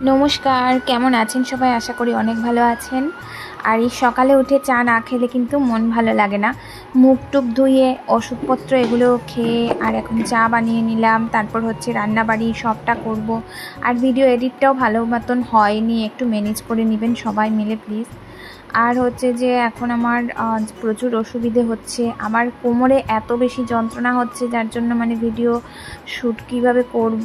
নমস্কার, কেমন আছেন সবাই? আশা করি অনেক ভালো আছেন। আর এই সকালে উঠে চা না খেলে কিন্তু মন ভালো লাগে না। মুখ টুক ধুয়ে ওষুধপত্র এগুলো খেয়ে আর এখন চা বানিয়ে নিলাম। তারপর হচ্ছে রান্নাবাড়ি সবটা করব। আর ভিডিও এডিটটাও ভালো মতন হয়নি, একটু ম্যানেজ করে নেবেন সবাই মিলে প্লিজ। আর হচ্ছে যে এখন আমার প্রচুর অসুবিধে হচ্ছে, আমার কোমরে এত বেশি যন্ত্রণা হচ্ছে যার জন্য ভিডিও শ্যুট কীভাবে করব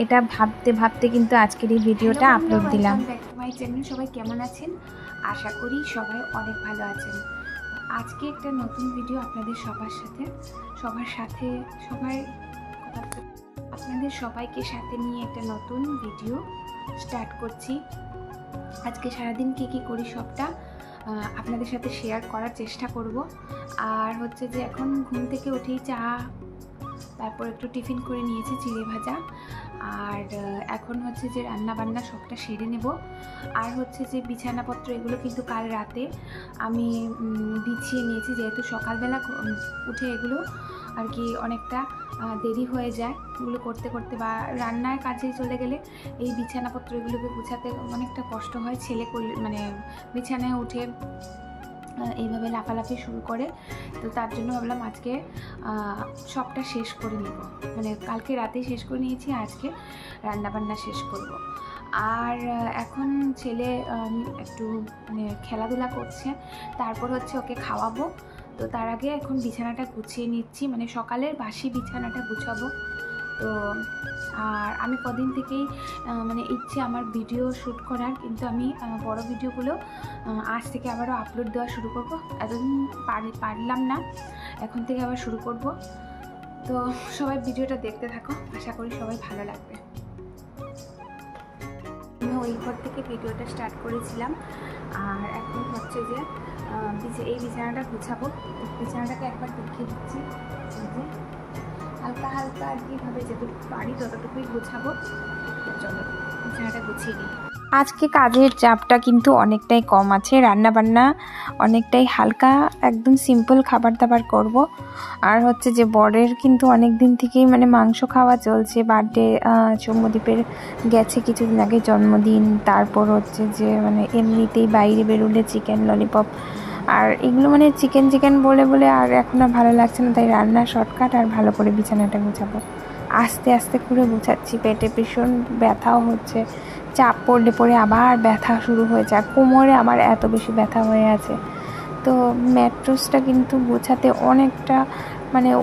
এটা ভাবতে ভাবতে কিন্তু আজকের এই ভিডিওটা আপলোড দিলাম। মাই চ্যানেল, সবাই কেমন আছেন? আশা করি সবাই অনেক ভালো আছেন। আজকে একটা নতুন ভিডিও আপনাদের আপনাদের সবাইকে সাথে নিয়ে একটা নতুন ভিডিও স্টার্ট করছি। আজকে সারাদিন কী করি সবটা আপনাদের সাথে শেয়ার করার চেষ্টা করব। আর হচ্ছে যে এখন ঘুম থেকে উঠেই চা, তারপর একটু টিফিন করে নিয়েছি চিড়ে ভাজা। আর এখন হচ্ছে যে রান্না বান্না সবটা সেরে নেব। আর হচ্ছে যে বিছানাপত্র এগুলো কিন্তু কাল রাতে আমি বিছিয়ে নিয়েছি, যেহেতু সকালবেলা উঠে এগুলো আর কি অনেকটা দেরি হয়ে যায় এগুলো করতে করতে, বা রান্নার কাজে চলে গেলে এই বিছানাপত্র এগুলোকে গুছাতে অনেকটা কষ্ট হয়। ছেলে বিছানায় উঠে এইভাবে লাফালাফি শুরু করে, তো তার জন্য ভাবলাম আজকে সবটা শেষ করে নেব। কালকে রাতেই শেষ করে নিয়েছি, আজকে রান্নাবান্না শেষ করব। আর এখন ছেলে একটু খেলাধুলা করছে, তারপর হচ্ছে ওকে খাওয়াবো। তো তার আগে এখন বিছানাটা গুছিয়ে নিচ্ছি, সকালের বাসি বিছানাটা গুছাবো। তো আর আমি কদিন থেকেই ইচ্ছে আমার ভিডিও শ্যুট করার, কিন্তু আমি বড় ভিডিওগুলো আজ থেকে আবারও আপলোড দেওয়া শুরু করব। এতদিন পারলাম না, এখন থেকে আবার শুরু করব। তো সবাই ভিডিওটা দেখতে থাকো, আশা করি সবাই ভালো লাগবে। আমি ওই ঘর থেকে ভিডিওটা স্টার্ট করেছিলাম। আর এখন হচ্ছে যে এই বিছানাটা গুছাবো। বিছানাটাকে একবার দেখিয়ে দিচ্ছি, হালকা হালকা আর কিভাবে যেটুকু পারি ততটুকুই গুছাবো। চলো বিছানাটা গুছিয়ে নিই। আজকে কাজের চাপটা কিন্তু অনেকটাই কম আছে, রান্নাবান্না অনেকটাই হালকা, একদম সিম্পল খাবার দাবার করব। আর হচ্ছে যে বরের কিন্তু অনেক দিন থেকেই মাংস খাওয়া চলছে। বার্থডে চৌম্যদীপের গেছে কিছুদিন আগে জন্মদিন, তারপর হচ্ছে যে এমনিতেই বাইরে বেরোলে চিকেন ললিপপ, আর এগুলো চিকেন বলে বলে আর এখন আর ভালো লাগছে না, তাই রান্না শর্টকাট আর ভালো করে বিছানাটা গুছাবো। আস্তে আস্তে করে গুছাচ্ছি, পেটে ভীষণ ব্যথাও হচ্ছে, চাপ পড়লে পরে আবার ব্যথা শুরু হয়েছে। আর কোমরে আমার এত বেশি ব্যথা হয়ে আছে, তো ম্যাট্রেসটা কিন্তু গোছাতে অনেকটা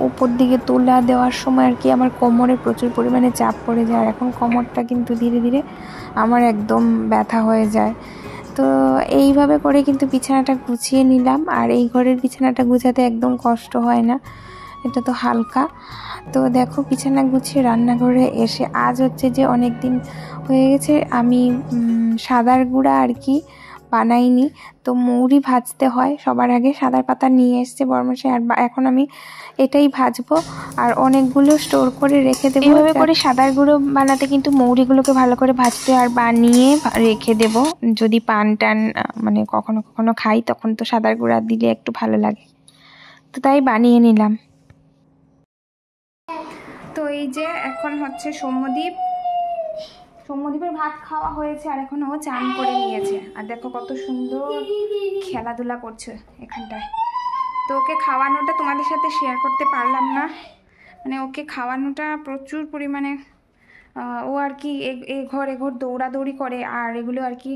উপর দিকে তোলা দেওয়ার সময় আর কি আমার কোমরে প্রচুর পরিমাণে চাপ পড়ে যায়। আর এখন কোমরটা কিন্তু ধীরে ধীরে আমার একদম ব্যথা হয়ে যায়। তো এইভাবে করে কিন্তু বিছানাটা গুছিয়ে নিলাম। আর এই ঘরের বিছানাটা গুছাতে একদম কষ্ট হয় না, এটা তো হালকা। তো দেখো বিছানা গুছিয়ে রান্নাঘরে এসে আজ হচ্ছে যে অনেক দিন হয়ে গেছে আমি সাদার গুঁড়া আর কি বানাইনি, তো মৌরি ভাজতে হয় সবার আগে। সাদার পাতা নিয়ে এসছে বরমশাই, আর এখন আমি এটাই ভাজবো আর অনেকগুলো স্টোর করে রেখে দেবো। এইভাবে করে সাদার গুঁড়ো বানাতে কিন্তু মৌরিগুলোকে ভালো করে ভাজতে আর বানিয়ে রেখে দেব। যদি পান টান কখনো কখনো খাই তখন তো সাদার গুঁড়া দিলে একটু ভালো লাগে, তো তাই বানিয়ে নিলাম। তো এই যে এখন হচ্ছে সৌম্যদীপের ভাত খাওয়া হয়েছে, আর এখন ও চান করে নিয়েছে। আর দেখো কত সুন্দর খেলাধুলা করছে এখানটায়। তো ওকে খাওয়ানোটা তোমাদের সাথে শেয়ার করতে পারলাম না, ওকে খাওয়ানোটা প্রচুর পরিমাণে ও আর কি এ ঘর দৌড়াদৌড়ি করে, আর এগুলো আর কি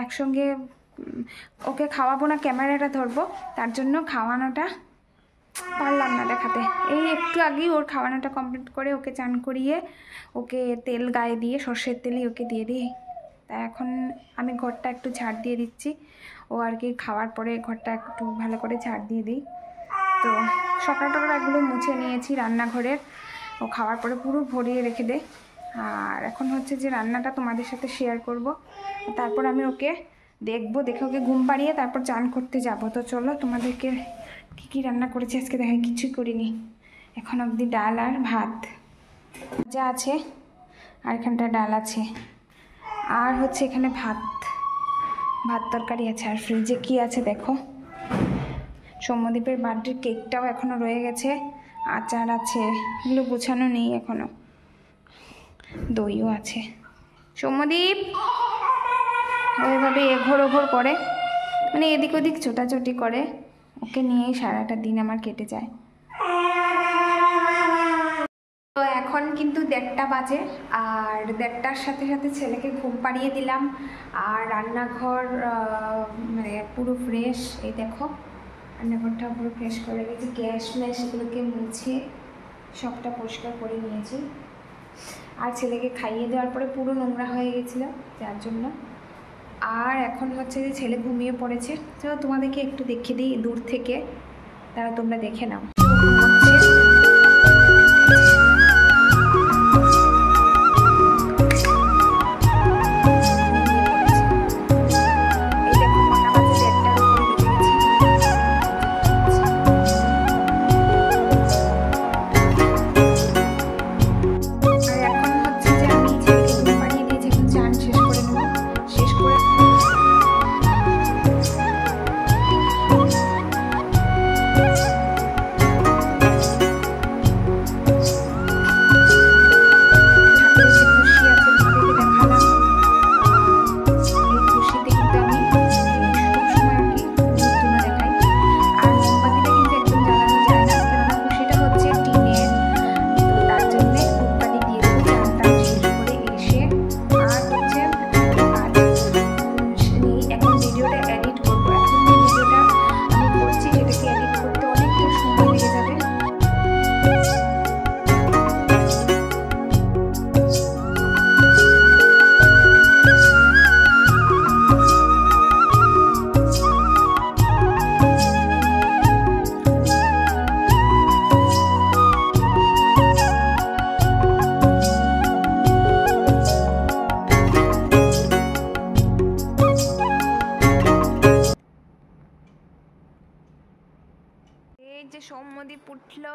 একসঙ্গে ওকে খাওয়াবো না, ক্যামেরাটা ধরবো, তার জন্য খাওয়ানোটা পারলাম না দেখাতে। এই একটু আগেই ওর খাওয়ানোটা কমপ্লিট করে ওকে চান করিয়ে ওকে তেল গায়ে দিয়ে, সর্ষের তেলই ওকে দিয়ে দিই। তা এখন আমি ঘরটা একটু ঝাড় দিয়ে দিচ্ছি, ও আর কি খাওয়ার পরে ঘরটা একটু ভালো করে ঝাড় দিয়ে দিই। তো সকাল এগুলো মুছে নিয়েছি রান্নাঘরের, ও খাওয়ার পরে পুরো ভরিয়ে রেখে দেয়। আর এখন হচ্ছে যে রান্নাটা তোমাদের সাথে শেয়ার করব, তারপর আমি ওকে দেখে ওকে ঘুম পাড়িয়ে তারপর চান করতে যাব। তো চলো তোমাদেরকে কী রান্না করেছি আজকে দেখাই। কিছুই করিনি এখন অবধি, ডাল আর ভাত যা আছে, আর এখানটা ডাল আছে, আর হচ্ছে এখানে ভাত তরকারি আছে। আর ফ্রিজে কি আছে দেখো, সৌম্যদীপের বার্থডের কেকটাও এখনও রয়ে গেছে, আচার আছে, এগুলো গোছানো নেই এখনও, দইও আছে। সৌম্যদীপ ওইভাবে এঘোর ওঘোর করে, মানে এদিক ওদিক ছোটাছুটি করে, ওকে নিয়েই সারাটা দিন আমার কেটে যায়। তো এখন কিন্তু 1:30 বাজে, আর 1:30টার সাথে সাথে ছেলেকে ঘুম পাড়িয়ে দিলাম। আর রান্নাঘর মানে পুরো ফ্রেশ, এই দেখো রান্নাঘরটা পুরো ফ্রেশ করে গেছি, গ্যাস ম্যাস এগুলোকে মুছে সবটা পরিষ্কার করে নিয়েছি। আর ছেলেকে খাইয়ে দেওয়ার পরে পুরো নোংরা হয়ে গেছিলো, যার জন্য। আর এখন হচ্ছে যে ছেলে ঘুমিয়ে পড়েছে, তো তোমাদেরকে একটু দেখিয়ে দিই দূর থেকে, তারা তোমরা দেখে নাও। যে সৌম্যদীপ উঠল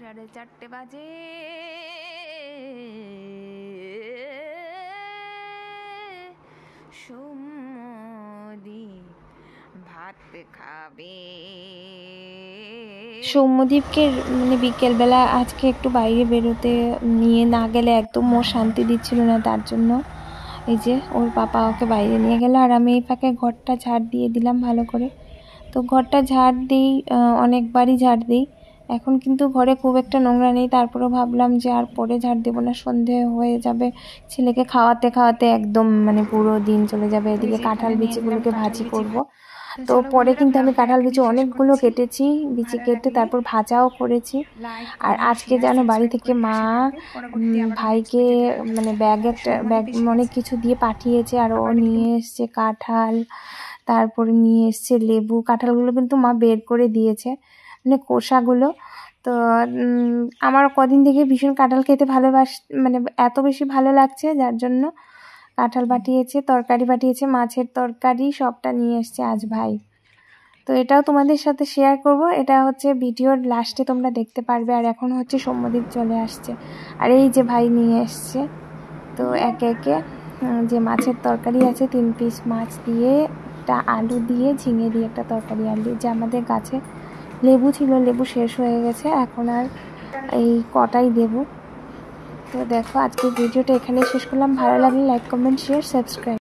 4:30 বাজে, সৌম্যদীপ ভাত খাবে। সৌম্যদীপকে মানে বিকেলবেলা আজকে একটু বাইরে বেরোতে নিয়ে না গেলে একদম ওর শান্তি দিচ্ছিল না, তার জন্য এই যে ওর পাপা ওকে বাইরে নিয়ে গেল। আর আমি এই ফাঁকে ঘরটা ঝাড় দিয়ে দিলাম ভালো করে। তো ঘরটা ঝাড় দিই, অনেকবারই ঝাড় দিই। এখন কিন্তু ঘরে খুব একটা নোংরা নেই, তারপরেও ভাবলাম যে আর পরে ঝাড় দেবো না, সন্ধে হয়ে যাবে, ছেলেকে খাওয়াতে খাওয়াতে একদম মানে পুরো দিন চলে যাবে। এদিকে কাঁঠাল বিচিগুলোকে ভাজি করব। তো পরে কিন্তু আমি কাঁঠাল বিচি অনেকগুলো কেটেছি, বিচি কেটে তারপর ভাজাও করেছি। আর আজকে যেন বাড়ি থেকে মা ভাইকে মানে ব্যাগ অনেক কিছু দিয়ে পাঠিয়েছে, আর ও নিয়ে এসছে কাঁঠাল, তারপরে নিয়ে এসছে লেবু। কাঁঠালগুলো কিন্তু মা বের করে দিয়েছে, মানে কোষাগুলো। তো আমার কদিন থেকে ভীষণ কাঁঠাল খেতে মানে এত বেশি ভালো লাগছে, যার জন্য কাঁঠাল পাঠিয়েছে, তরকারি পাঠিয়েছে, মাছের তরকারি, সবটা নিয়ে এসছে আজ ভাই। তো এটাও তোমাদের সাথে শেয়ার করব, এটা হচ্ছে ভিডিওর লাস্টে তোমরা দেখতে পারবে। আর এখন হচ্ছে সৌম্যদীপ চলে আসছে, আর এই যে ভাই নিয়ে এসছে। তো একে একে যে মাছের তরকারি আছে, 3 পিস মাছ দিয়ে, একটা আলু দিয়ে, ঝিঙে দিয়ে একটা তরকারি, আলু যে আমাদের গাছে লেবু ছিল, লেবু শেষ হয়ে গেছে, এখন আর এই কটাই দেবো। তো দেখো আজকের ভিডিওটা এখানেই শেষ করলাম। ভালো লাগলে লাইক, কমেন্ট, শেয়ার, সাবস্ক্রাইব।